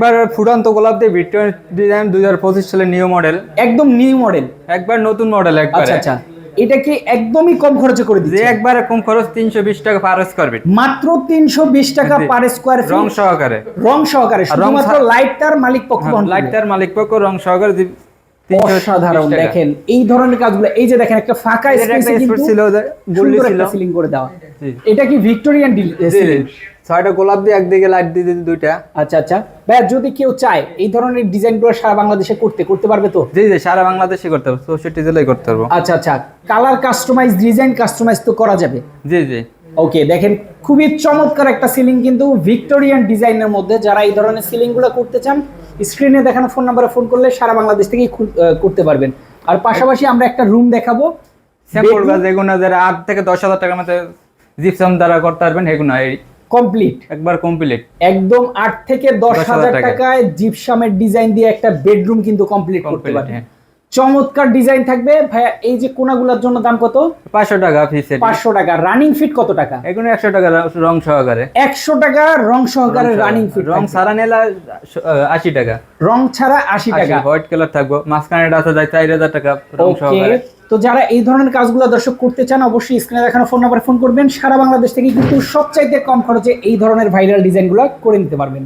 একবার ফুটন্ত গোলাপ দিয়ে ভিক্টোরিয়ান ডিজাইন 2025 সালের নিউ মডেল, একদম নিউ মডেল, একবার নতুন মডেল একবার। আচ্ছা আচ্ছা, এটা কি একদমই কম খরচে করে যে দিচ্ছে? একবারে কম খরচ 320 টাকা পার স্কয়ার ফিট, মাত্র 320 টাকা পার স্কয়ার ফিট, রং সহকারে। রং সহকারে, শুধুমাত্র লাইটটার মালিক পক্ষ বহন করবে। লাইটটার মালিক পক্ষ রং সহকারে অসাধারণ। দেখেন এই ধরনের কাজগুলো, এই যে দেখেন একটা ফাঁকা স্পেসে কিন্তু সুন্দর একটা সিলিং করে দেওয়া। এটা কি ভিক্টোরিয়ান সিলিং? 6টা গোলাপ দিয়ে একদিকে লাইট দিয়ে দিতে দুইটা। আচ্ছা আচ্ছা ভাই, যদি কেউ চায় এই ধরনের ডিজাইনগুলো সারা বাংলাদেশে করতে পারবে তো? জি জি, সারা বাংলাদেশে করতে পারবো, 64 জেলায় করতে পারবো। আচ্ছা আচ্ছা, কালার কাস্টমাইজ, ডিজাইন কাস্টমাইজ তো করা যাবে? জি জি। ওকে, দেখেন খুবই চমৎকার একটা সিলিং কিন্তু ভিক্টোরিয়ান ডিজাইনের মধ্যে। যারা এই ধরনের সিলিং গুলো করতে চান, স্ক্রিনে দেখানো ফোন নাম্বারে ফোন করলে সারা বাংলাদেশ থেকেই করতে পারবেন। আর পাশাপাশি আমরা একটা রুম দেখাবো, স্যাম্পল কাজ এগুলো যারা 8 থেকে 10,000 টাকার মধ্যে জিপসাম দ্বারা করতে পারবেন, এগুলো কমপ্লিট, একবার কমপ্লিট, একদম 8 থেকে 10,000 টাকায় জিপসামের ডিজাইন দিয়ে একটা বেডরুম কিন্তু কমপ্লিট করতে পারবেন। চমৎকার ডিজাইন থাকবে ভাইয়া। এই যে কোনাগুলোর জন্য দাম কত? 500 টাকা পিস। 500 টাকা। রানিং ফিট কত টাকা? এগুলো 100 টাকা রং সহকারে। 100 টাকা রং সহকারে রানিং ফিট। রং ছাড়া নিলে 80 টাকা। রং ছাড়া 80 টাকা। হোয়াইট কালার থাকবে, মাঝখানে আছে যায় 4000 টাকা রং সহকারে। তো যারা এই ধরনের কাজগুলো দর্শক করতে চান, অবশ্যই স্ক্রিনে দেখানো ফোন নাম্বারে ফোন করবেন। সারা বাংলাদেশ থেকে কিন্তু সবচাইতে কম খরচে এই ধরনের ভাইরাল ডিজাইনগুলো করে নিতে পারবেন।